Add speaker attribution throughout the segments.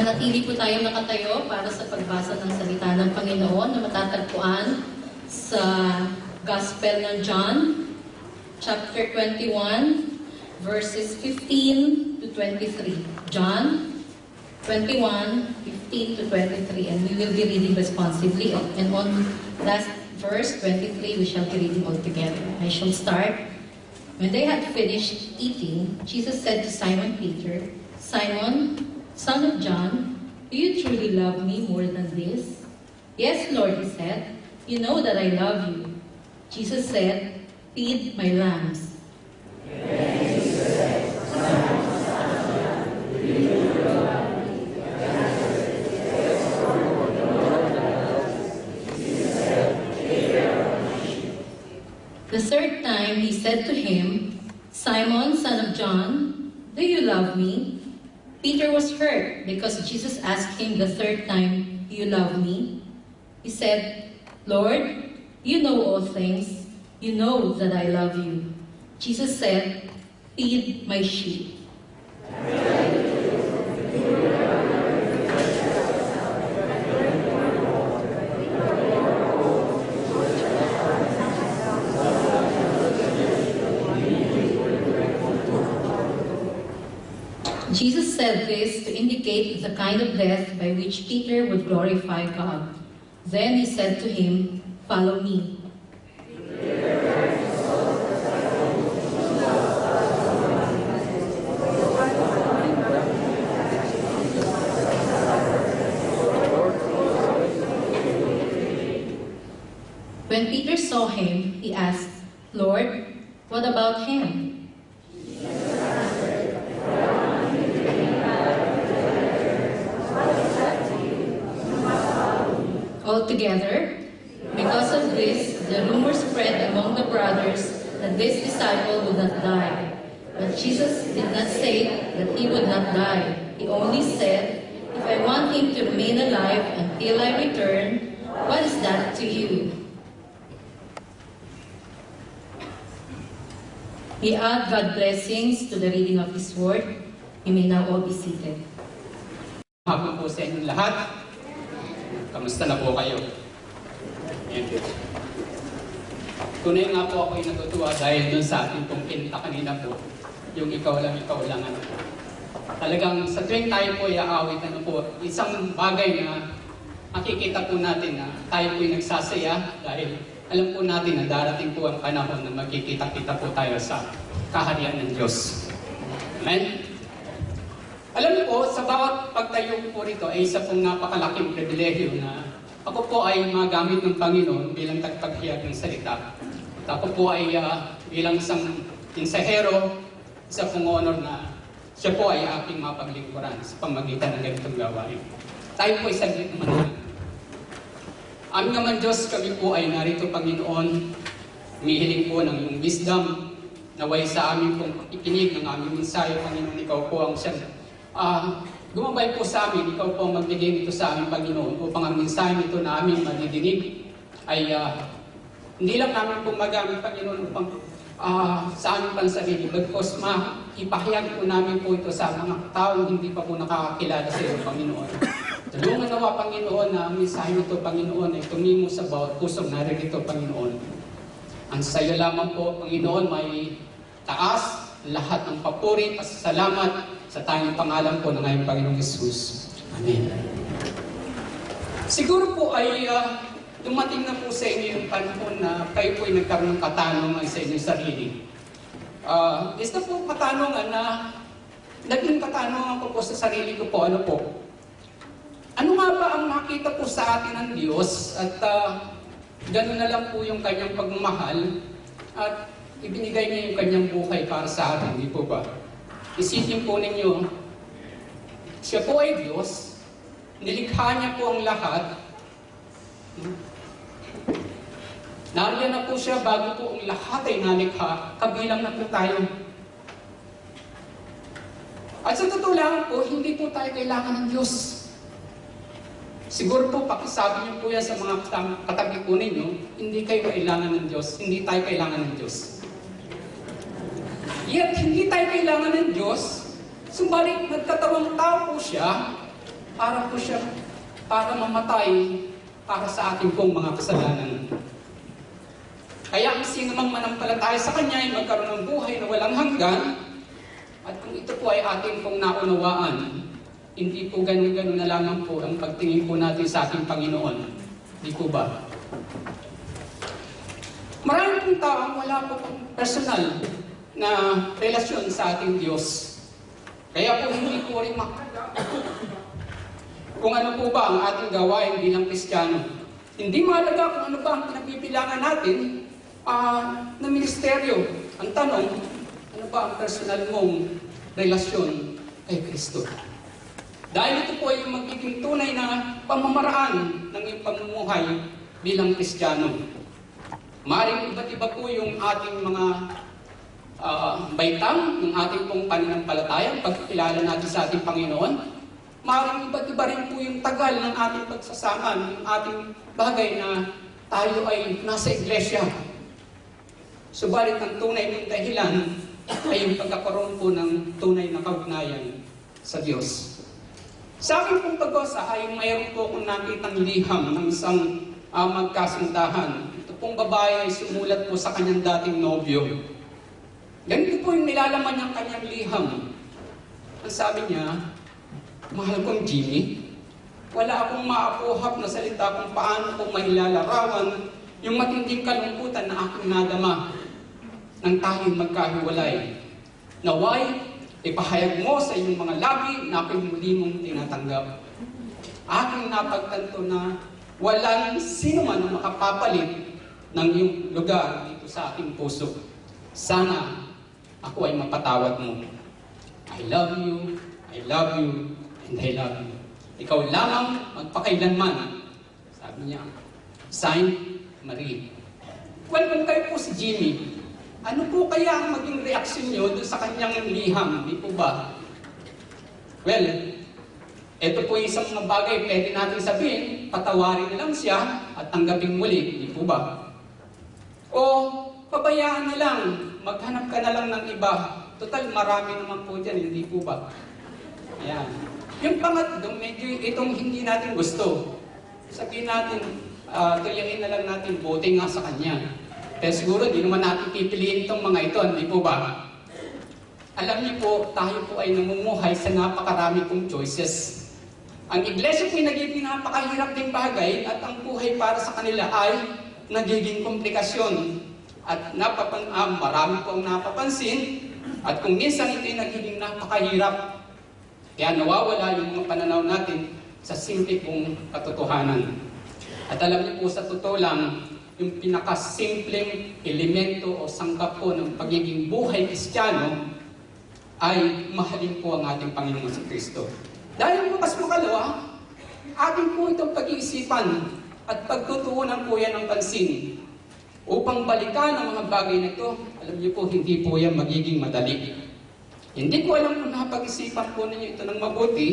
Speaker 1: Manatili po tayo nakatayo para sa pagbasa ng salita ng Panginoon na matatagpuan sa Gospel ng John, chapter 21, verses 15 to 23. John 21, 15 to 23. And we will be reading responsively. And on last verse 23, we shall be reading all together. I shall start. When they had finished eating, Jesus said to Simon Peter, "Simon, son of John, do you truly love me more than this?" "Yes, Lord," he said. "You know that I love you." Jesus said, "Feed my lambs." The third time he said to him, "Simon, son of John, do you love me?" Peter was hurt because Jesus asked him the third time, "Do you love me?" He said, "Lord, you know all things. You know that I love you." Jesus said, "Feed my sheep." Jesus said this to indicate the kind of death by which Peter would glorify God. Then he said to him, "Follow me." When Peter saw him, he asked, "Lord, what about him?" Altogether, because of this, the rumor spread among the brothers that this disciple would not die. But Jesus did not say that he would not die. He only said, "If I want him to remain alive until I return, what is that to you?" We add God's blessings to the reading of His Word. You may now all be seated.
Speaker 2: Hapon po sa inyong lahat. Kamusta na po kayo? Thank you. Tunay nga po ako'y natutuwa dahil dun sa ating pong kinita kanina po, yung ikaw lang ano po. Talagang sa tuwing tayo po iaawit, ano po, isang bagay na makikita po natin na tayo po'y nagsasaya dahil alam po natin na darating po ang panahon na magkikita-kita po tayo sa kaharian ng Diyos. Amen? Alam niyo po, sa bawat pagtayo po rito ay isa pong napakalaking pribilehyo na ako po ay magamit ng Panginoon bilang tagapaghayag ng salita. At ako po ay bilang isang insahero, isa pong honor na siya po ay aking mapaglingkuran sa pamagitan ng ganitong gawain. Tayo po ay saglit naman. Aming naman Diyos, kami po ay narito, Panginoon, humihiling po ng iyong wisdom, naway sa amin pong ikinig ng aming mensahe, Panginoon, ikaw po ang siyang gumabay po sa amin, ikaw po ang magbigay nito sa amin, Panginoon, upang ang mensahe nito na aming madidinig ay hindi lang namin po magamit, Panginoon, upang sa aming pansarili, bagkos ipahayag po namin po ito sa mga taong hindi pa po nakakakilala sa iyo, Panginoon. Tulungan nawa, Panginoon, na ang mensahe nito, Panginoon, ay tumingo sa bawat pusong naririto, Panginoon. Ang sayo lamang po, Panginoon, may taas lahat ng papuri at salamat sa tanging pangalan po ng aming Panginoong Hesus. Amen. Siguro po ay dumating na po sa inyo yung panahon na kayo po ay nagkaroon ng katanungan sa inyong sarili. Ito po katanungan na naging katanungan ko po sa sarili ko po, ano po? Ano nga ba ang nakita po sa atin ng Diyos at gano'n na lang po yung kanyang pagmamahal at ibinigay niya yung kanyang buhay para sa atin, di po ba? Isipin po ninyo, siya po ay Diyos, nilikha niya po ang lahat, nariyan na po siya bago po ang lahat ay nalikha, kabilang na po tayo. At sa totoo lang po, hindi po tayo kailangan ng Diyos. Siguro po, pakisabi niyo po yan sa mga katabi po ninyo, hindi kayo kailangan ng Diyos, hindi tayo kailangan ng Diyos. Yet, hindi tayo kailangan ng Diyos, subalit nagkatawang tao po siya para mamatay para sa ating pong mga kasalanan. Kaya ang sino mang manampalataya sa Kanya ay magkaroon ng buhay na walang hanggan. At kung ito po ay ating pong naunawaan, hindi po ganun-ganun na lamang po ang pagtingin po natin sa ating Panginoon. Di po ba? Marami pong taong wala po pong personal na relasyon sa ating Diyos. Kaya po hindi po rin kung ano po ba ang ating gawain bilang Kristiyano. Hindi mahalaga kung ano ba ang pinagbibilangan natin na ministeryo. Ang tanong, ano ba ang personal mong relasyon kay Kristo? Dahil ito po ay yung magiging tunay na pamamaraan ng iyong pamumuhay bilang Kristiyano. Maaaring iba't iba po yung ating mga baitang, yung ating pong pananampalataya, pagkilala natin sa ating Panginoon. Maaaring iba't iba rin po yung tagal ng ating pagsasama, yung ating bagay na tayo ay nasa iglesia. Subalit ang tunay ng dahilan ay yung pagkakaroon po ng tunay na kaugnayan sa Diyos. Sa akin pong pagbasa ay mayroon po akong nakitang liham ng isang magkasintahan. Ito pong babae ay sumulat po sa kanyang dating nobyo. Ganito po yung nilalaman niyang kanyang liham. Ang sabi niya, "Mahal kong Jimmy, wala akong maapuhap na salita kung paano ko mailalarawan yung matinding kalungkutan na aking nadama nang tayong magkahiwalay. Naway, ipahayag mo sa iyong mga labi na aking muli mong tinatanggap. Aking napagtanto na walang sino man ang makapapalit ng iyong lugar dito sa aking puso. Sana ako ay mapatawad mo. I love you, I love you, and I love you. Ikaw lamang magpakailanman." Sabi niya. Signed, Marie. Well, kung kayo po si Jimmy, ano po kaya ang maging reaksyon niyo doon sa kanyang liham? Di po ba? Well, ito po isang mga bagay pwede natin sabihin, patawarin na lang siya at tanggapin muli. Di po ba? O pabayaan na lang, maghanap ka na lang ng iba. Total, marami naman po dyan, hindi po ba? Ayan. Yung pangatlo, medyo itong hindi natin gusto. Sabihin natin, tuyain na lang natin, bote nga sa kanya. Pero siguro, di naman natin pipiliin itong mga ito, hindi po ba? Alam niyo po, tayo po ay namumuhay sa napakarami pong choices. Ang iglesia po ay nagiging napakahirap ding bagay at ang buhay para sa kanila ay nagiging komplikasyon. At marami po ang napapansin at kung minsan ito ay nagiging napakahirap. Kaya nawawala yung mga pananaw natin sa simple pong katotohanan. At alam niyo po sa totoo lang, yung pinakasimpleng elemento o sangkap po ng pagiging buhay Kristiyano ay mahalin po ang ating Panginoon sa Kristo. Dahil po mas makalawa, ating po itong pag-iisipan at pagtutuunan po yan ng pansin. Upang balikan ang mga bagay na ito, alam niyo po, hindi po yan magiging madali. Hindi ko alam kung napag-isipan po ninyo ito ng mabuti,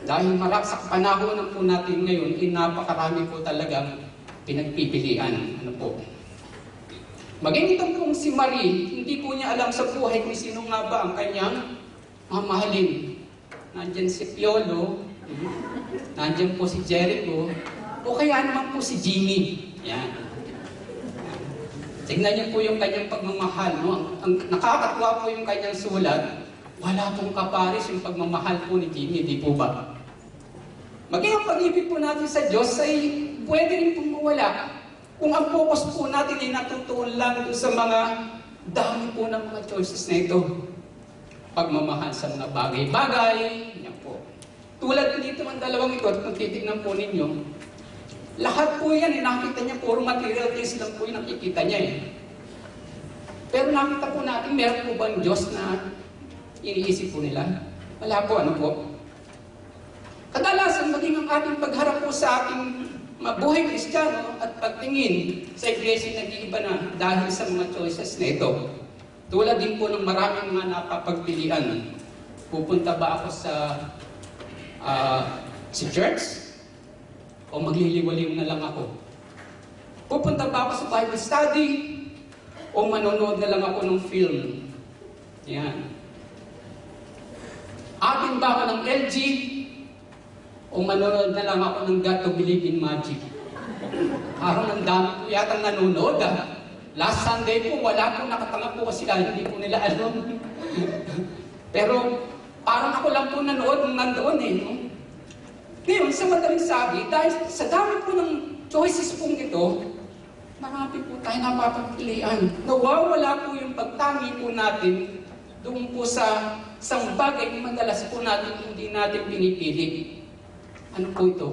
Speaker 2: dahil sa panahon po natin ngayon, napakarami po talagang pinagpipilian. Ano po? Maging itong pong si Marie, hindi po niya alam sa buhay kung sino nga ba ang kanyang mamahalin. Nandyan si Piolo, nandyan po si Jericho, o kaya naman po si Jimmy. Yan. Tignan niyo po yung kanyang pagmamahal. No? Ang nakakatuwa po yung kanyang sulat, wala pong kaparis yung pagmamahal po ni Jimmy, di po ba? Maging ang pag-ibig po natin sa Diyos ay pwede rin pong mawala kung ang focus po natin ay natutuon lang doon sa mga dami po ng mga choices na ito. Pagmamahal sa mga bagay-bagay, yan po. Tulad dito ang dalawang ito, at kung titignan po ninyo, lahat po yan, nakita niya, puro material things lang po yung nakikita niya . Pero nakita po natin, meron po ba ang Diyos na iniisip po nila? Wala po, ano po? Kadalasan, maging ang ating pagharap po sa ating mabuhay Kristiyano at pagtingin sa iglesia nag-iiba na dahil sa mga choices na ito. Tulad din po ng maraming mga napapagpilian. Pupunta ba ako sa church? O magliliwaliw na lang ako? Pupunta ba ako sa Bible study? O manonood na lang ako ng film? Yan. Atin ba ako ng LG? O manonood na lang ako ng Got to Believe in Magic? Parang ang dami po yatang nanonood Last Sunday po, wala po, nakatanga po kasi hindi po nila alam. Pero parang ako lang po nanood nung nandoon no? Ngayon, sa madaling sabi, dahil sa dami po ng choices pong ito, marami po tayo napapagpilian. Nawawala po yung pagtangi po natin doon po sa isang bagay na madalas po natin hindi natin pinipili. Ano po ito?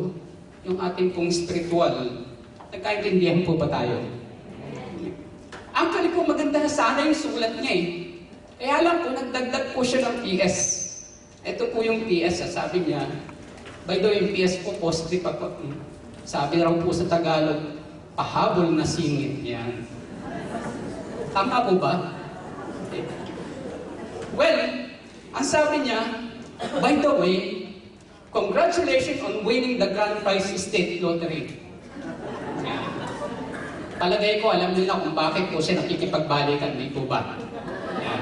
Speaker 2: Yung ating pong spiritual. Nagkaintindihan po ba tayo? Actually po, maganda na sana yung sulat niya Kaya lang po, nagdagdag po siya ng PS. Ito po yung PS, sabi niya. By the way, yung PS po, positive ako. Sabi raw po sa Tagalog, pahabol na singit. Yan. Tama po ba? Okay. Well, ang sabi niya, by the way, congratulations on winning the grand prize state lottery. Yan. Palagay ko, alam nila kung bakit po siya nakikipagbalikan, di po ba? Yan.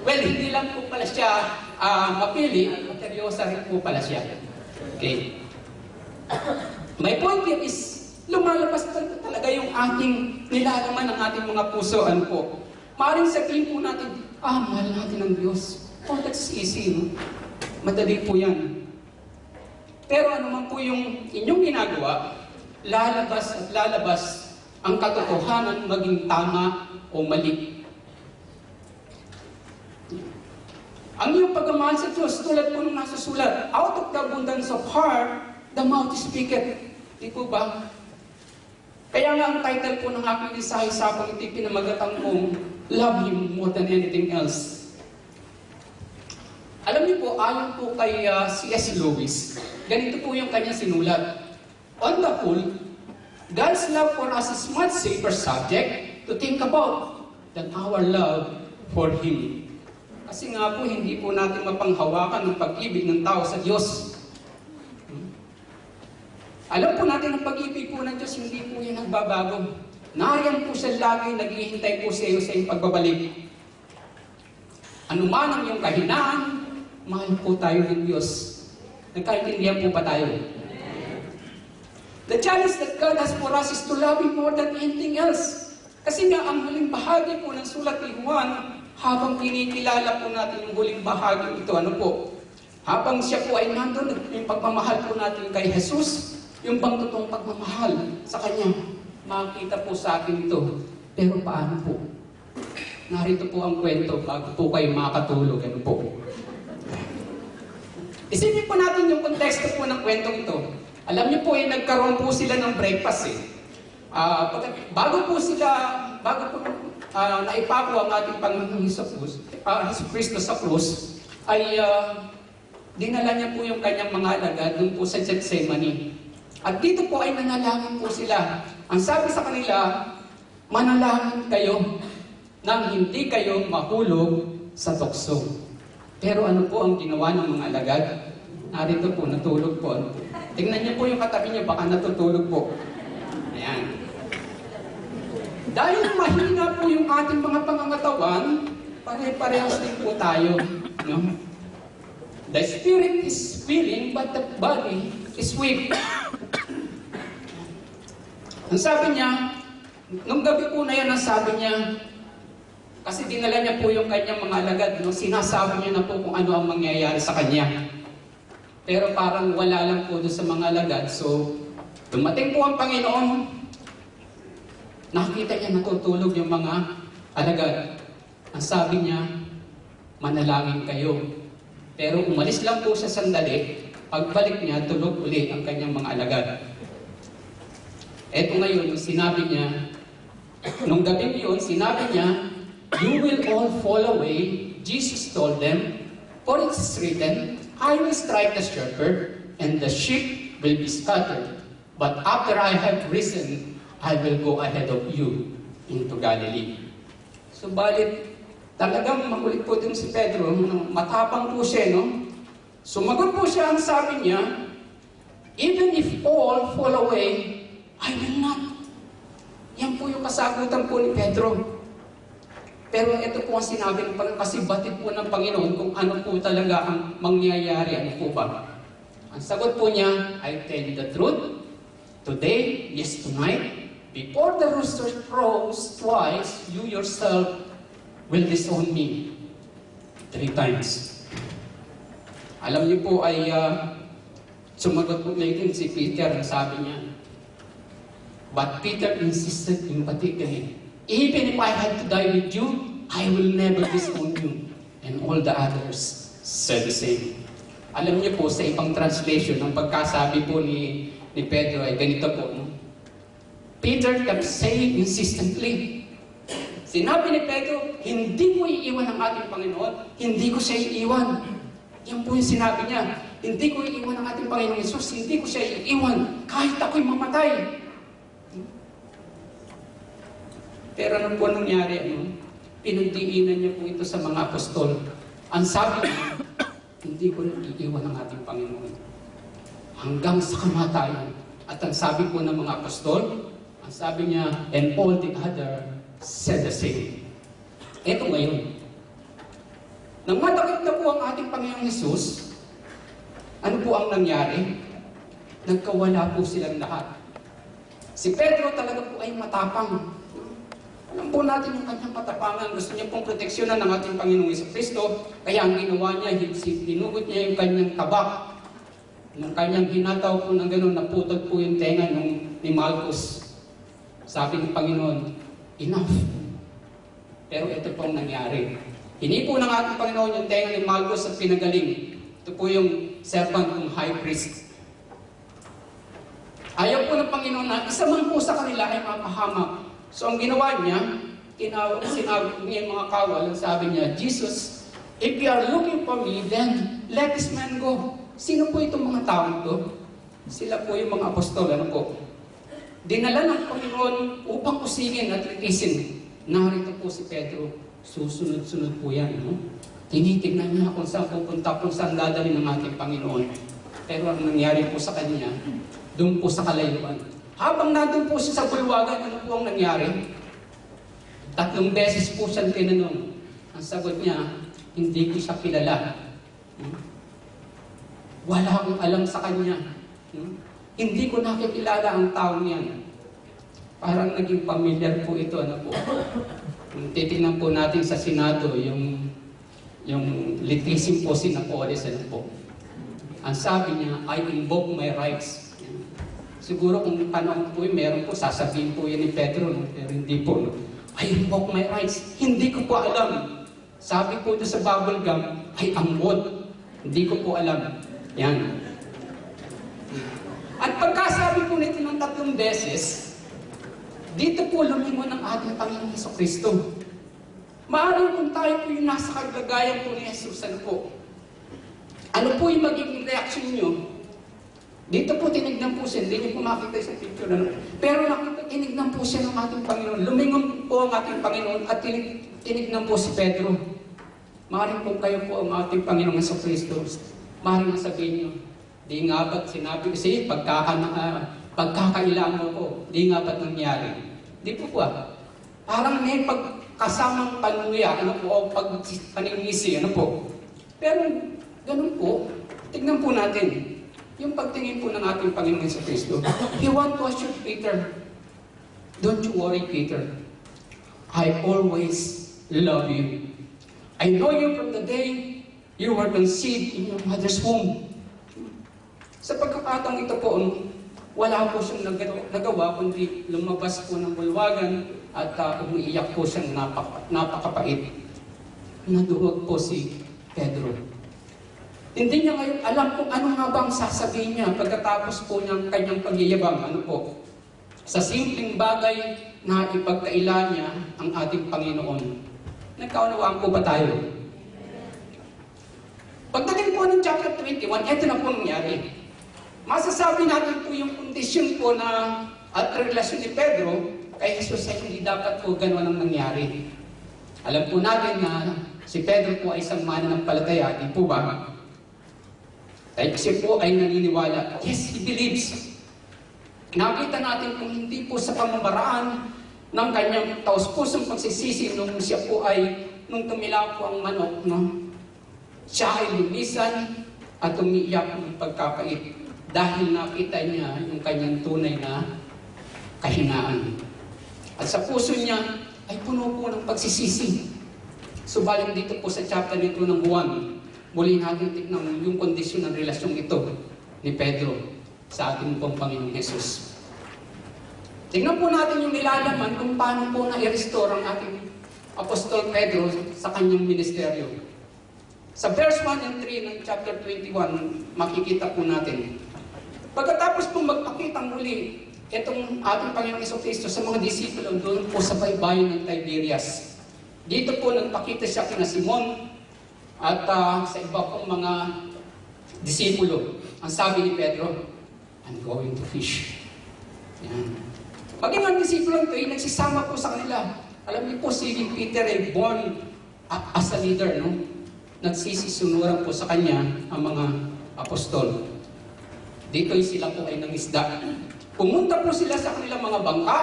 Speaker 2: Well, hindi lang po pala siya mapili, seryosa rin po pala siya. Okay. My point here is, lumalabas talaga yung ating nilalaman ng ating mga puso. Ano po? Maaaring sabihin po natin, mahal natin ang Diyos. Oh, that's easy, no? Madali po yan. Pero ano man po yung inyong ginagawa, lalabas at lalabas ang katotohanan maging tama o mali. Ang iyong pagmamahal sa Diyos, tulad po nung nasa sulat, out of the abundance of heart, the mouth speaketh. Di po ba? Kaya nga ang title po ng aking mensahe sa akong iti pinamagatang kong, Love Him More Than Anything Else. Alam niyo po, ayon po kay C.S. Lewis, ganito po yung kanyang sinulat. On the whole, God's love for us is much safer subject to think about than our love for Him. Kasi nga po, hindi po natin mapanghawakan ng pag-ibig ng tao sa Diyos. Alam po natin ang pag-ibig po ng Diyos, hindi po yan nagbabago. Nariyan po siya lagi, naghihintay po sa iyo sa iyong pagbabalik. Ano man ang iyong kahinaan, mahal po tayo ng Diyos. Nagkaintindihan po ba tayo? The challenge that God has for us is to love Him more than anything else. Kasi nga, ang huling bahagi po ng sulat ni Juan, habang kinikilala po natin yung huling bahagi ito, ano po? Habang siya po ay nandun, yung pagmamahal po natin kay Jesus, yung bang totoong pagmamahal sa Kanya, makikita po sa atin ito. Pero paano po? Narito po ang kwento bago po kayo makatulog, ano po? Isipin po natin yung konteksto po ng kwentong ito. Alam niyo po, nagkaroon po sila ng breakfast bago po naipako ang ating Panginoong Hesus Kristo sa krus, ay dinala niya po yung kanyang mga alagad doon po sa Gethsemane. At dito po ay nanalangin po sila. Ang sabi sa kanila, manalangin kayo nang hindi kayo mahulog sa tukso. Pero ano po ang ginawa ng mga alagad? Narito po, natulog po. Tingnan niyo po yung katabi niyo, baka natutulog po. Ayan. Dahil mahina po yung ating mga pangangatawan, pare-parehas din po tayo. No? The spirit is willing, but the body is weak. Ang sabi niya, nung gabi po na yan, ang sabi niya, kasi dinala niya po yung kanyang mga alagad, no? Sinasabi niya na po kung ano ang mangyayari sa kanya. Pero parang wala lang po doon sa mga alagad. So, dumating po ang Panginoon, nakita niya natutulog yung mga alagad. Ang sabi niya, manalangin kayo. Pero umalis lang po siya sandali, pagbalik niya, tulog uli ang kanyang mga alagad. Eto ngayon, sinabi niya, nung gabing yun, sinabi niya, you will all fall away, Jesus told them, for it is written, I will strike the shepherd, and the sheep will be scattered. But after I have risen, I will go ahead of you into Galilee. Subalit, talagang makulit po din si Pedro, matapang po siya, no? Sumagot po siya, ang sabi niya, even if all fall away, I will not. Yan po yung kasagutan po ni Pedro. Pero ito po ang sinabi ng Panginoon, kasi batid po ng Panginoon kung ano po talaga ang mangyayari, ano po ba? Ang sagot po niya, I tell you the truth, today, yes tonight, before the rooster crows twice, you yourself will disown me 3 times. Alam niyo po ay sumagot po ngayon si Peter, ang sabi niya, but Peter insisted emphatically, even if I had to die with you, I will never disown you. And all the others said the same. Alam niyo po, sa ibang translation, ang pagkasabi po ni Pedro ay ganito po. No? Peter kept saying insistently. Sinabi ni Pedro, hindi mo iiwan ang ating Panginoon, hindi ko siya iiwan. Yan po yung sinabi niya, hindi ko iiwan ang ating Panginoon Jesus, hindi ko siya iiwan, kahit ako'y mamatay. Pero ano po nangyari? Pinagdiinan niya po ito sa mga apostol. Ang sabi niya, hindi ko iiwan ang ating Panginoon hanggang sa kamatayan. At ang sabi po ng mga apostol, ang sabi niya, and all the other said the same. Ito ngayon. Nang matakip na po ang ating Panginoong Jesus, ano po ang nangyari? Nagkawala po silang lahat. Si Pedro talaga po ay matapang. Alam po natin yung kanyang katapangan. Gusto niya pong proteksyonan ng ating Panginoong Jesucristo. Kaya ang ginawa niya, hinugot niya yung kanyang tabak. Nung kanyang hinataw po ng gano'n, naputol po yung tenga ni Malchus. Sabi ng Panginoon, enough. Pero ito pong nangyari. Hinipo ng ating Panginoon yung tenga ni Malchus at pinagaling. Ito po yung servant ng high priest. Ayaw po ng Panginoon na isa man po sa kanila ay mapahamak. So ang ginawa niya, sinabi niya yung mga kawal, sabi niya, Jesus, if you are looking for me, then let this man go. Sino po itong mga taong to? Sila po yung mga apostol, ano po? Dinala ng Panginoon upang usigin at litisin. Narito po si Pedro, susunod-sunod po yan. No? Tinitignan niya kung saan pupunta, kung saan dadalhin ng ating Panginoon. Pero ang nangyari po sa kanya, doon po sa kalayuan. Habang nandun po siya sa bulwagan, ano po ang nangyari? 3 beses po siyang tinanong. Ang sagot niya, hindi ko siya kilala. Wala akong alam sa kanya. Hindi ko nakikilala ang taong yan. Parang naging familiar po ito. Ano po? Titingnan po natin sa Senado yung litisim po si Napoles. Ano po? Ang sabi niya, I invoke my rights. Siguro kung panahon po meron po, sasabihin po yan ni Pedro, no? Pero hindi po. No? I invoke my rights. Hindi ko po alam. Sabi po doon sa bubble gum, ay amot. Hindi ko po alam. Yan. At pagkasabi po nito ng 3 beses, dito po lumingon ang ating Panginoong Jesucristo. Maaaring kung tayo po yung nasa kaglagayan po ni Jesus, ano po? Ano po yung magiging reaction nyo? Dito po tinignan po siya, hindi niyo po makita sa picture. Ano? Pero tinignan po siya ng ating Panginoon. Lumingon po ang ating Panginoon at tinignan po si Pedro. Maaaring po kayo po ang ating Panginoong Jesucristo. Maaaring sabihin niyo, di nga ba't sinabi ko sa iyo, pagkakailangan mo ko, di nga ba't nangyari? Di po po. Parang may pagkasamang panuya, ano po, o paninisi, ano po. Pero ganun po, tignan po natin. Yung pagtingin po ng ating Panginoon Jesucristo, He want to assure Peter, don't you worry, Peter. I always love you. I know you from the day you were conceived in your mother's womb. Sa pagkakataong ito po, wala po siyang nagawa, kundi lumabas po ng bulwagan at umiiyak po siyang napakapait. Naduwag po si Pedro. Hindi niya ngayon alam kung ano nga bang sasabihin niya pagkatapos po niyang kanyang pagyayabang. Ano po? Sa simpleng bagay na ipagkaila niya ang ating Panginoon. Nagkaunawaan po ba tayo? Pagdating po ng chapter 21, ito na po nangyari. Masasabi natin po yung kondisyon po na at relasyon ni Pedro kay Jesus ay hindi dapat po gano'n ang nangyari. Alam po natin na si Pedro po ay isang mananampalataya, di po ba? Kasi po ay naniniwala. Yes, he believes. Nakita natin kung hindi po sa pamamaraan ng kanyang taos-pusong pagsisisi nung siya po ay, nung tumilaw po ang manok, no? Siya ay lumisan at umiiyak ng pagkakait dahil nakita niya yung kanyang tunay na kahinaan. At sa puso niya ay puno po ng pagsisisi. Subalit dito po sa chapter nito ng Juan, muli natin tignan yung kondisyon ng relasyong ito ni Pedro sa ating pong Panginoong Jesus. Tignan po natin yung nilalaman kung paano po na-restore ang ating Apostol Pedro sa kanyang ministeryo. Sa verse 1 and 3 ng chapter 21, makikita po natin. Pagkatapos pong magpakita muli itong ating Panginoong Jesucristo sa mga disipulo doon po sa baybayin ng Tiberias. Dito po nagpakita siya kina Simon at sa iba pong mga disipulo. Ang sabi ni Pedro, I'm going to fish. Yan. Maging ang disipulo ito ay nagsisama po sa kanila. Alam niyo po, si Peter ay born as a leader, no? Nagsisisunuran po sa kanya ang mga apostol. Dito sila po ay nangisda. Pumunta po sila sa kanilang mga bangka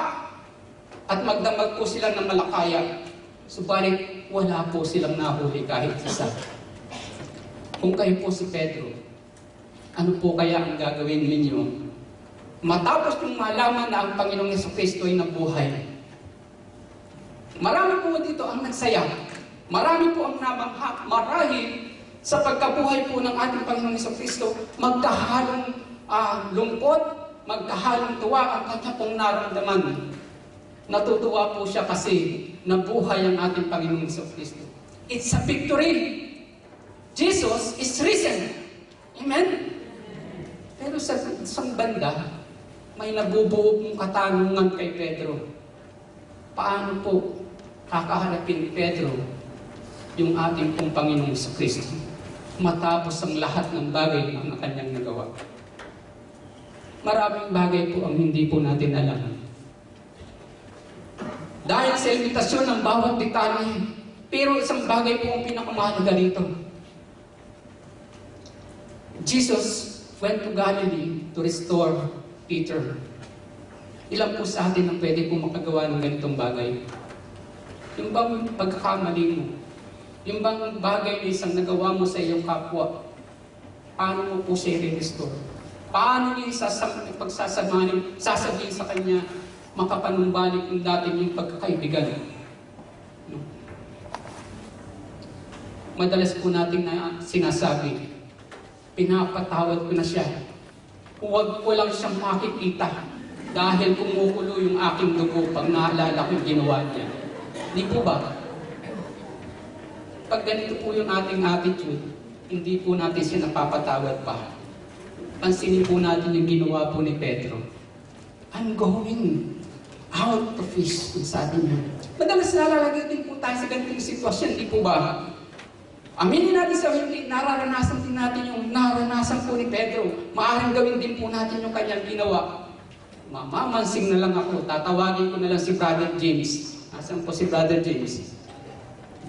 Speaker 2: at magdamag po sila ng malakaya. Subalit wala po silang nahuli kahit isa. Kung kayo po si Pedro, ano po kaya ang gagawin ninyo? Matapos yung malaman na ang Panginoong Jesucristo ay nabuhay. Marami po dito ang nagsaya. Marami po ang namangha. Marahil sa pagkabuhay po ng ating Panginoong Jesucristo, magkahalong lungkot, magkahalong tuwa ang kanya pong naramdaman. Natutuwa po siya kasi nabuhay ang ating Panginoong Jesucristo. It's a victory. Jesus is risen. Amen? Pero sa isang banda, may nabubuo pong katanungan kay Pedro. Paano po kakaharapin ni Pedro yung ating pong Panginoong Jesucristo matapos ang lahat ng bagay na kanyang nagawa? Maraming bagay po ang hindi po natin alam. Dahil sa limitasyon ng bawat detalye, pero isang bagay po ang pinakamahalaga dito. Jesus went to Galilee to restore Peter. Ilan po sa atin ang pwede po makagawa ng ganitong bagay? Yung bang pagkakamali mo? Yung bang bagay na isang nagawa mo sa iyong kapwa? Paano mo po siya i-restore? Paano niya sasabihin sa kanya makapanumbalik yung dati niyong pagkakaibigan? No? Madalas po natin na sinasabi, pinapatawad ko na siya. Huwag ko lang siyang makikita dahil kumukulo yung aking dugo pag naalala ko yung ginawa niya. Di po ba? Pag ganito po yung ating attitude, hindi po natin siya napapatawad pa. Pansinin po natin yung ginawa po ni Pedro. I'm going out to fish, sabi niya. Madalas nalalagay din po tayo sa ganitong sitwasyon, di po ba? Aminin natin sa hindi, nararanasan din natin yung naranasan po ni Pedro. Maaaring gawin din po natin yung kanyang ginawa. Mamamansing na lang ako, tatawagin ko na lang si Brother James. Nasaan po si Brother James?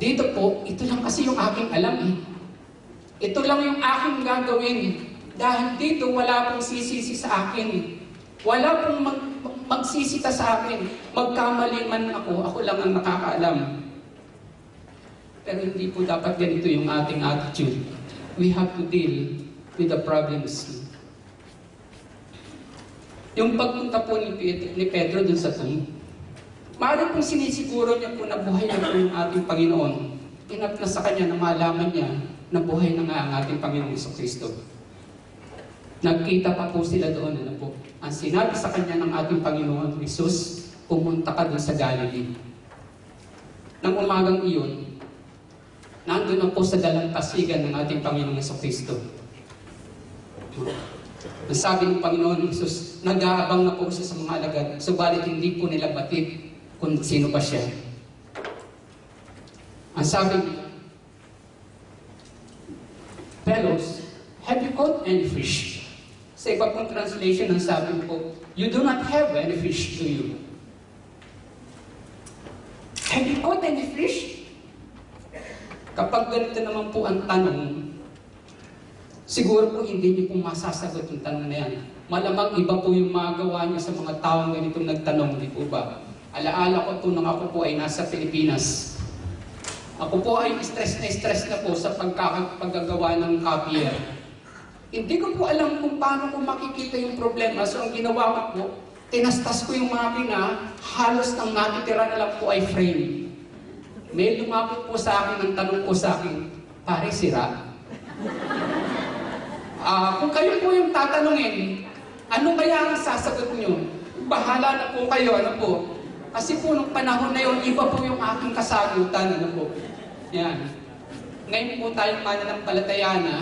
Speaker 2: Dito po, ito lang kasi yung aking alam eh. Ito lang yung aking gagawin. Dahil dito, wala pong sisisi sa akin. Wala pong magsisita sa akin. Magkamali man ako lang ang nakakaalam. Pero hindi po dapat ganito yung ating attitude. We have to deal with the problems. Yung pagpunta po ni Pedro dun sa tomb, maaari pong sinisiguro niya po na buhay na po yung ating Panginoon. Enough na sa kanya na malaman niya na buhay na nga ang ating Panginoong Jesucristo. Nagkita pa po sila doon. Ano po? Ang sinabi sa kanya ng ating Panginoon Jesus, pumunta ka doon sa Galilee. Nang umagang iyon, nandun na po sa dalampasigan ng ating Panginoong Jesucristo. Ang sabi ng Panginoon Jesus, nag-aabang na po siya sa mga alagad, subalit hindi po nila batid kung sino ba siya. Ang sabi niya, fellows, have you caught any fish? Sa iba pong translation, ang sabi po, you do not have any fish, do you? Have you caught any fish? Kapag ganito naman po ang tanong, siguro po hindi niyo po masasagot yung tanong na yan. Malamang iba po yung magawa niyo sa mga taong ganitong nagtanong, di po ba? Alaala ko po nung ako po ay nasa Pilipinas. Ako po ay stress na po sa pagkagawa ng copier. Hindi ko po alam kung paano ko makikita yung problema. So ang ginawa ko po, tinastas ko yung makina, halos ang natitira na lang po ay frame. May lumapit po sa akin, ang tanong po sa akin, pare, sira? Kung kayo po yung tatanungin, ano kaya ang sasagot nyo? Bahala na po kayo, ano po? Kasi po nung panahon na yun, iba po yung aking kasagutan, ano po? Yan. Ngayon po tayong mananampalataya na,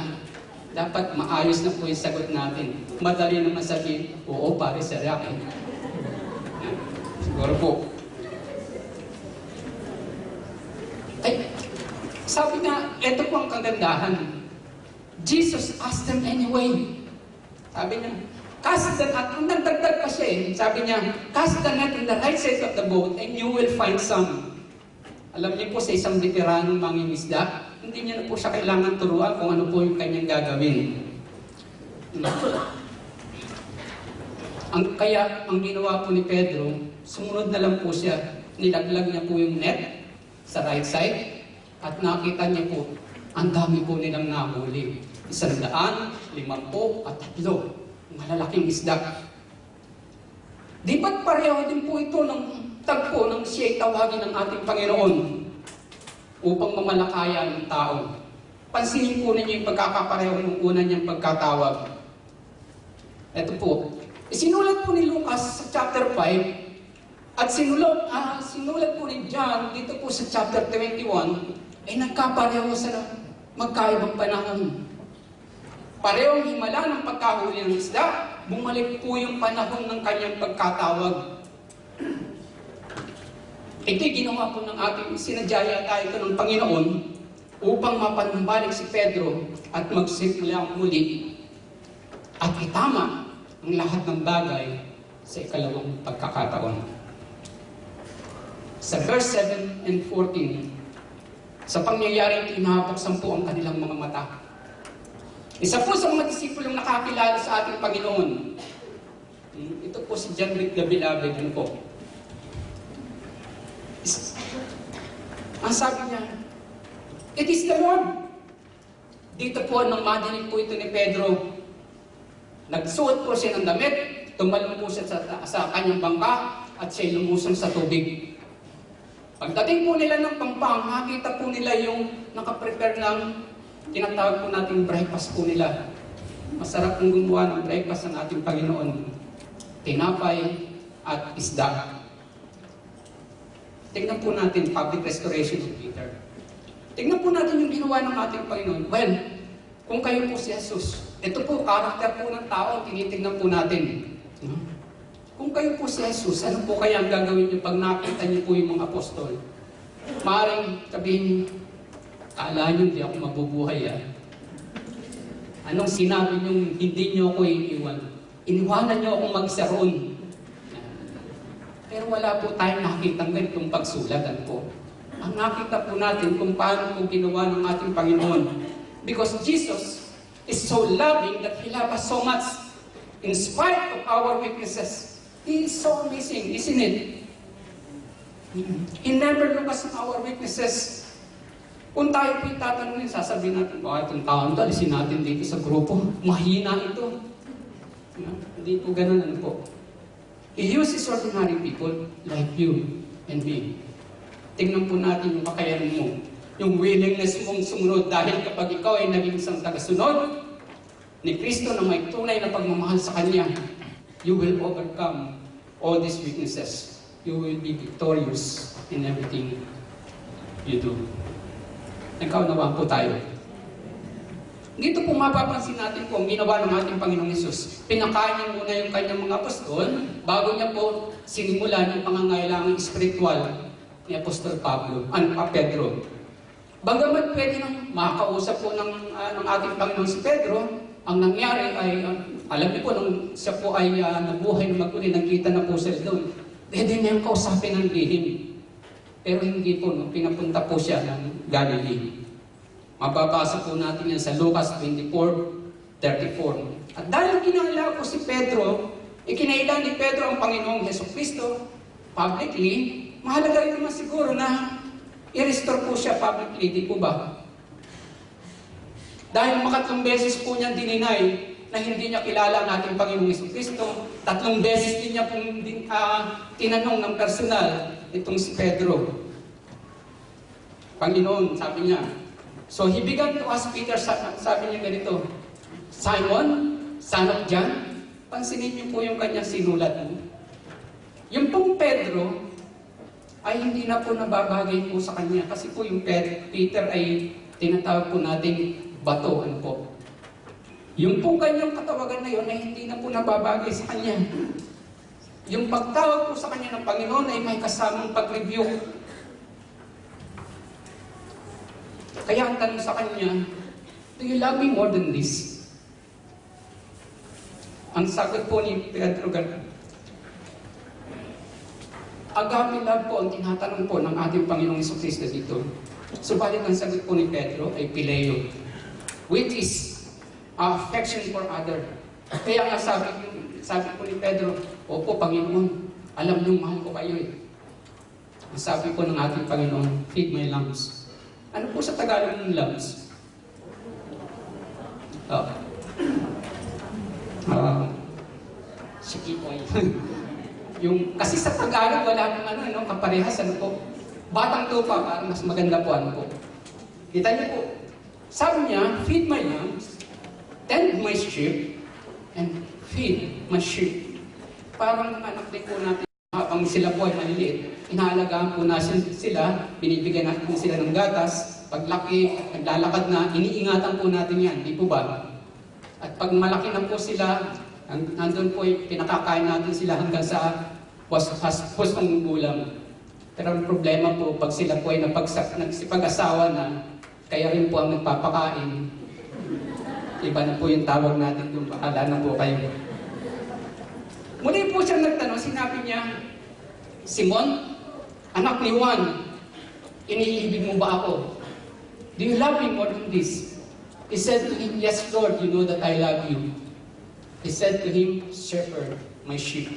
Speaker 2: dapat maayos na po yung sagot natin. Madali naman sabihin, oo pare, sira eh. Yan. Siguro po. Ay, sabi nga, eto po ang kagandahan. Jesus asked them anyway. Sabi niya, cast the net, ang nagdagdag pa siya eh. Sabi niya, cast the net in the right side of the boat and you will find some. Alam niyo po sa isang veteranong mangingisda, hindi niya na po siya kailangan turuan kung ano po yung kanyang gagawin. Kaya ang ginawa po ni Pedro, sumunod na lang po siya. Nilaglag niya po yung net sa right side at nakita niya po, ang dami po nilang nahuli. 100, 50 at 3. Malalaking isda. Di ba't pareho din po ito ng tagpo ng siya'y tawagin ng ating Panginoon upang mamalakaya ng tao? Pansinin po ninyo yung pagkakapareho ng una niyang pagkatawag. Ito po. Sinulat po ni Lucas sa chapter 5 at sinulat po ni John dito po sa chapter 21 ay nagkapareho sa magkaibang panahon. Parehong himala ng pagkahuli ng isda, bumalik po yung panahon ng kanyang pagkatawag. Ito'y ginawa po ng ating sinadya tayo ito ng Panginoon upang mapanumbalik si Pedro at magsimula muli at itama ang lahat ng bagay sa ikalawang pagkakataon. Sa verse 7 and 14, sa pangyayaring pinabuksan po ang kanilang mga mata. Isa po sa mga disipulong nakakilala sa ating Panginoon. Ito po si John Rick Gabilabed, yun po. Ang sabi niya, it is the Lord. Dito po, nang madinig po ito ni Pedro, nagsuot po siya ng damit, tumalon po siya sa kanyang bangka, at siya lumusong sa tubig. Pagdating po nila ng Pampang, makita po nila yung nakaprepare ng tinatawag po nating breakfast po nila. Masarap pong gumawa ng breakfast ng ating Panginoon. Tinapay at isda. Tingnan po natin public restoration of Peter. Tingnan po natin yung ginawa ng ating Panginoon. Well, kung kayo po si Jesus, ito po, karakter po ng tao, tinitingnan po natin. Kung kayo po si Jesus, ano po kaya ang gagawin niyo pag nakita niyo po yung mga apostol? Maaaring sabihin niyo, kala niyo hindi ako mabubuhay Anong sinabi niyo hindi niyo ako iiwan? Iniwanan niyo akong magsaroon. Pero wala po tayong nakitang ganitong pagsulatan po. Ang nakita po natin kung paano po ginawa ng ating Panginoon. Because Jesus is so loving that He loves us so much. In spite of our weaknesses, He is so amazing, isn't it? He never looks at our weaknesses. Kung tayo po tatanungin, sasabihin natin, bakit itong taon to, alisin natin dito sa grupo, mahina ito. Hindi po ganun, ano po. He uses ordinary people like you and me. Tingnan po natin yung kakayanan mo. Yung willingness mong sumunod dahil kapag ikaw ay naging isang tagasunod ni Kristo na may tunay na pagmamahal sa Kanya, you will overcome all these weaknesses. You will be victorious in everything you do. Nagkaunawa po tayo. Dito po mapapansin natin po ang ginawa ng ating Panginoong Hesus. Pinakain niya muna yung kanyang mga apostol bago niya po sinimulan yung pangangailangan espiritual ni Apostol Pedro. Bagamat pwede nang makausap po ng ating Panginoon si Pedro, ang nangyari ay, alam niyo po, nung siya po ay nabuhay ng maguli, nagkita na po siya doon, pwede niya yung kausapin ng lihim. Pero hindi po, nung pinapunta po siya ng Galilee. Mababasa po natin yan sa Lucas 24:34. At dahil kinala po si Pedro, ikinailan ni Pedro ang Panginoong Jesucristo publicly, mahalaga rin naman siguro na i-restore po siya publicly, di po ba? Dahil makatlong beses po niya dininay na hindi niya kilala ang ating Panginoong Jesucristo, 3 beses din niya pong tinanong ng personal itong si Pedro. Panginoon, sabi niya. So he began to ask Peter, sabi niya ganito, Simon, son of John, pansinin niyo po yung kanyang sinulat mo. Yung pong Pedro ay hindi na po nababagay po sa kanya kasi po yung Peter ay tinatawag po nating bato, ano po. Yung pong kanyang katawagan na yun ay hindi na po nababagay sa kanya. Yung pagtawag po sa kanya ng Panginoon ay may kasamang pag-rebuke. Kaya ang tanong sa kanya, do you love me more than this? Ang sagot po ni Pedro, agape love po ang tinatanong po ng ating Panginoong Jesucristo dito. Subalit ang sagot po ni Pedro ay phileo, which is affection for other. Kaya nga sabi po ni Pedro, opo Panginoon, alam niyong mahal ko kayo eh. Ang sabi po ng ating Panginoon, feed my lambs. Ano po sa Tagalog ng lambs? Sige po. Kasi sa Tagalog, wala pong kaparehas, batang tupa, parang mas maganda po, Kita niyo po, sabi niya, feed my lambs, tend my sheep, and feed my sheep. Parang anak din po natin, habang sila po ay maliliit, inaalagaan po natin sila, binibigyan natin sila ng gatas, paglaki, naglalakad na, iniingatan po natin yan, di po ba? At pag malaki na po sila, nandun po pinakakain natin sila hanggang sa pustong gulang. Pero ang problema po, pag sila po ay nagsipag-asawa na, kaya rin po ang nagpapakain. Iba na po yung tawag natin kung bahala na po kayo. Muli po siyang nagtanong, sinabi niya, Simon, anak ni Juan, iniibig mo ba ako? Do you love me more than this? He said to him, yes Lord, you know that I love you. He said to him, shepherd my sheep.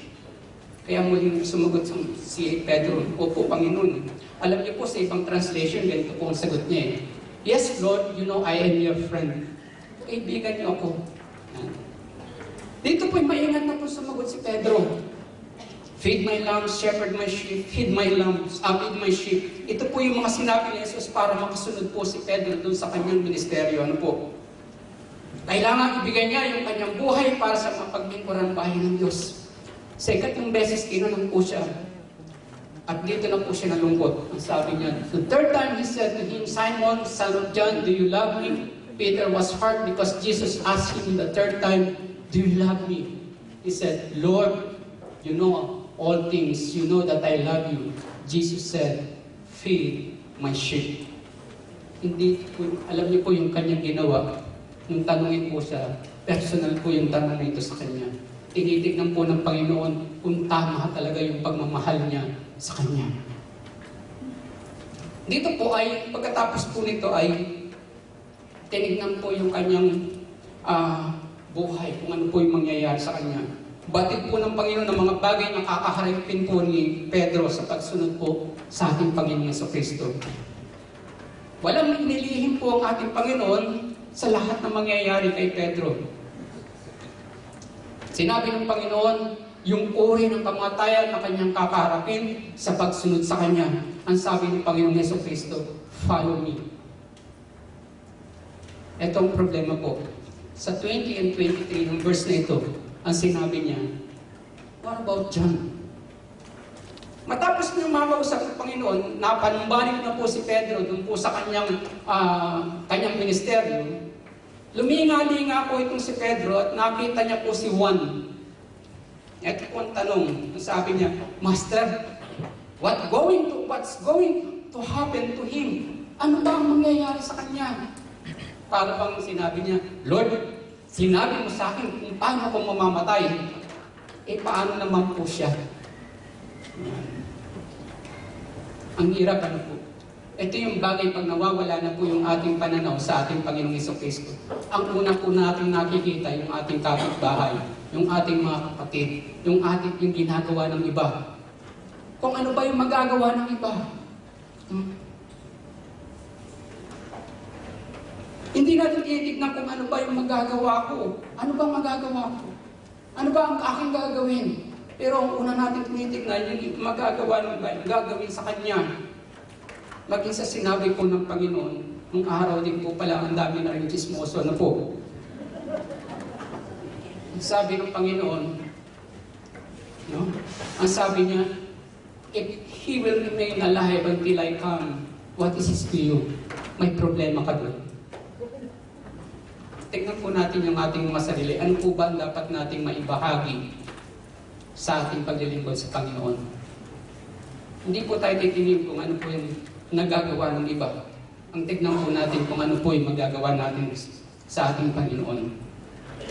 Speaker 2: Kaya muling sumagot si Pedro, opo Panginoon. Alam niyo po sa ibang translation, ganito po ang sagot niya eh. Yes Lord, you know I am your friend. Kaibigan niyo ako. Dito po maingat na po sumagot si Pedro. Feed my lambs, shepherd my sheep, feed my lambs, feed my sheep. Ito po yung mga sinabi ni Jesus para makasunod po si Pedro dun sa kanyang ministeryo. Ano po? Kailangan ibigay niya yung kanyang buhay para sa mapaglingkuran bahay ng Diyos. Sa ikatlong beses, kinanong po siya. At dito na po siya nalungkot. Ang sabi niya, the third time he said to him, Simon, son of John, do you love me? Peter was hurt because Jesus asked him the third time, do you love me? He said, Lord, you know all things. You know that I love you. Jesus said, feed my sheep. Hindi po, alam niyo po yung kanyang ginawa. Nung tanungin po siya, personal po yung tanong na ito sa kanya. Tinitignan po ng Panginoon kung tama talaga yung pagmamahal niya sa kanya. Dito po ay, pagkatapos po nito ay, tinignan po yung kanyang buhay, kung ano po yung mangyayari sa kanya. Batid po ng Panginoon ng mga bagay na kakaharapin po ni Pedro sa pagsunod po sa ating Panginoon sa Kristo. Walang inilihim po ang ating Panginoon sa lahat ng mangyayari kay Pedro. Sinabi ng Panginoon, yung uri ng kamatayan na kanyang kakaharapin sa pagsunod sa Kanya. Ang sabi ng Panginoong Jesucristo, follow me. Itong problema po. Sa 20 and 23 ng verse na ito, ang sinabi niya, what about John? Matapos niyang makausap ng Panginoon, napanumbalik na po si Pedro dun po sa kanyang ministeryo. Luminga-linga po itong si Pedro at nakita niya po si Juan. Ito po ang tanong. Sabi niya, Master, what's going to happen to him? Ano ba ang mangyayari sa kanya? Para bang sinabi niya, Lord, sinabi mo sa akin kung paano ako mamamatay. Paano naman po siya? Ang hirap po. Ito yung bagay pag nawawala na po yung ating pananaw sa ating Panginoong Jesucristo. Ang una po natin nakikita yung ating kapitbahay, yung ating mga kapatid, yung ginagawa ng iba. Kung ano ba yung magagawa ng iba. Hindi natin tinitignan kung ano ba yung magagawa ko. Ano ba magagawa ko? Ano ba ang aking gagawin? Pero ang una natin tinitignan, yung magagawa ng gagawin sa Kanya. Maging sa sinabi po ng Panginoon, nung araw din po pala, ang dami na rin chismoso na po. Sabi ng Panginoon, no? Ang sabi niya, if He will remain alive until I come, what is His to you? May problema ka doon. Tingnan po natin yung ating mga sarili. Ano po ba ang dapat nating maibahagi sa ating paglilingkod sa Panginoon? Hindi po tayo titingin kung ano po yung nagagawa ng iba. Ang tignan po natin kung ano po yung magagawa natin sa ating Panginoon.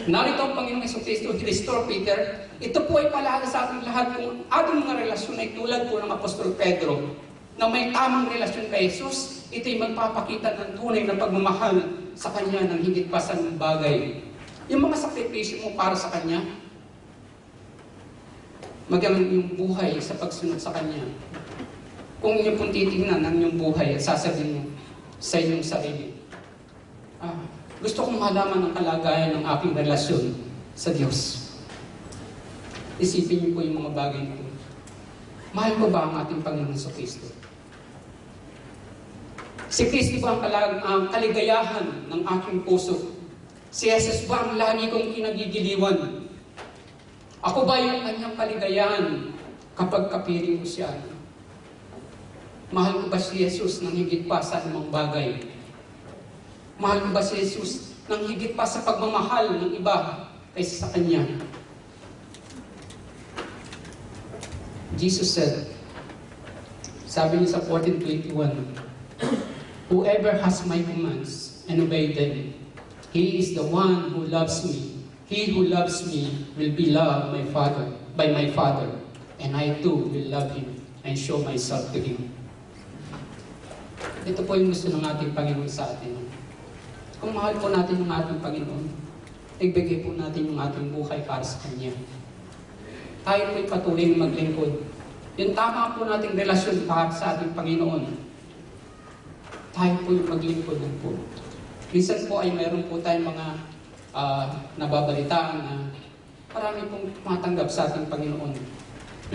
Speaker 2: Narito ang Panginoong Jesucristo, Restore Peter. Ito po ay paalala sa ating lahat kung ating mga relasyon ay tulad po ng Apostol Pedro na may tamang relasyon kay Jesus. Ito'y magpapakita ng tunay na pagmamahal sa Kanya ng higit pa sa bagay. Yung mga sakripisyo mo para sa Kanya, magamit yung buhay sa pagsunod sa Kanya. Kung inyo pong titignan ang inyong buhay at sasabihin mo sa inyong sarili, gusto kong malaman ang kalagayan ng aking relasyon sa Diyos. Isipin niyo po yung mga bagay na ito. Mahal ko ba ang ating Panginoon sa Kristo? Si Kristo ba ang kaligayahan ng aking puso? Si Jesus ba ang lagi kong kinagigiliwan? Ako ba yung kanyang kaligayahan kapag kapiling ko siya? Mahal ko ba si Jesus ng higit pa sa anumang bagay? Mahal ko ba si Jesus ng higit pa sa pagmamahal ng iba kaysa sa Kanya? Jesus said, sabi niya sa 14:21, whoever has my commands and obey them, he is the one who loves me. He who loves me will be loved by my Father, and I too will love him and show myself to him. Ito po yung gusto ng ating Panginoon sa atin. Kung mahal po natin yung ating Panginoon, ibigay po natin yung ating buhay para sa Kanya. Tayo po'y patuloy na maglingkod. Yung tama po nating relasyon para sa ating Panginoon, tayo po'y maglingkod ng po. Minsan po ay mayroon po tayong mga nababalitaan na marami pong matanggap sa ating Panginoon.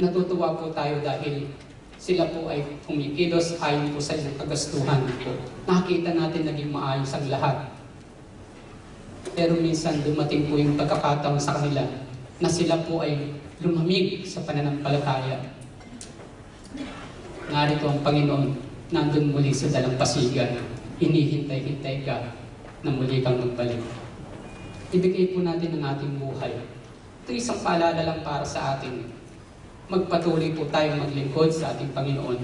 Speaker 2: Natutuwa po tayo dahil sila po ay kumikilos ayon po sa ilang kagastuhan po. Nakita natin naging maayos ang lahat. Pero minsan dumating po yung pagkakataon sa kanila na sila po ay lumamig sa pananampalataya. Narito ang Panginoon, nandun muli sa dalampasigan. Hinihintay-hintay ka na muli kang magbalik. Ibigay po natin ang ating buhay. Ito isang paalala lang para sa atin. Magpatuloy po tayong maglingkod sa ating Panginoon.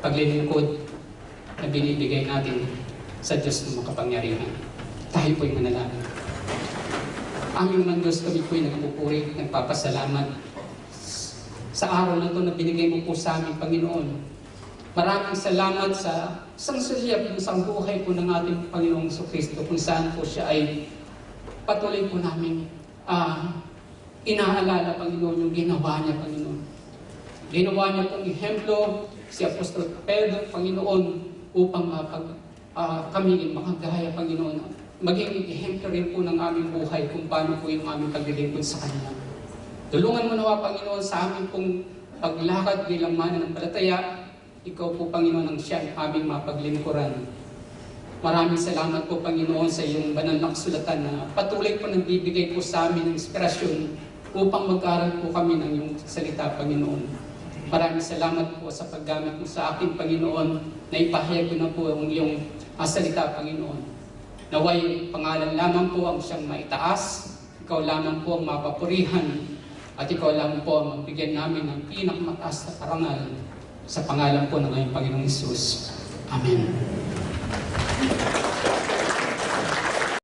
Speaker 2: Paglilingkod na binibigay natin sa Diyos ng makapangyarihan. Tayo po'y manalangin. Aming mga Diyos, kami po'y nagpupuri, nagpapasalamat sa araw na ito na binigay mo po sa aming Panginoon. Maraming salamat sa isang sulyap ng isang buhay po ng ating Panginoong Kristo kung saan po siya ay patuloy po namin inaalala, Panginoon, yung ginawa niya, Panginoon. Ginawa niya pong ehemplo si Apostol Pedro, Panginoon, upang kami makagaya, Panginoon. Maging ehemplo rin po ng aming buhay kung paano po yung aming paglilingkod sa Kanya. Tulungan mo nawa, Panginoon, sa aming pong paglakad bilang mananampalataya. Ikaw po, Panginoon, ang siya ang aming mapaglingkuran. Maraming salamat po, Panginoon, sa iyong banal na kasulatan na patuloy po nagbibigay po sa amin ng inspirasyon upang mag-aral po kami ng iyong salita, Panginoon. Maraming salamat po sa paggamit mo sa akin, Panginoon, na ipahayag ko na po ang iyong salita, Panginoon. Naway pangalan lamang po ang siyang maitaas, ikaw lamang po ang mapapurihan, at ikaw lamang po ang magbigyan namin ng pinakamataas na karangal sa pangalan po ng iyong Panginoong Hesus. Amen.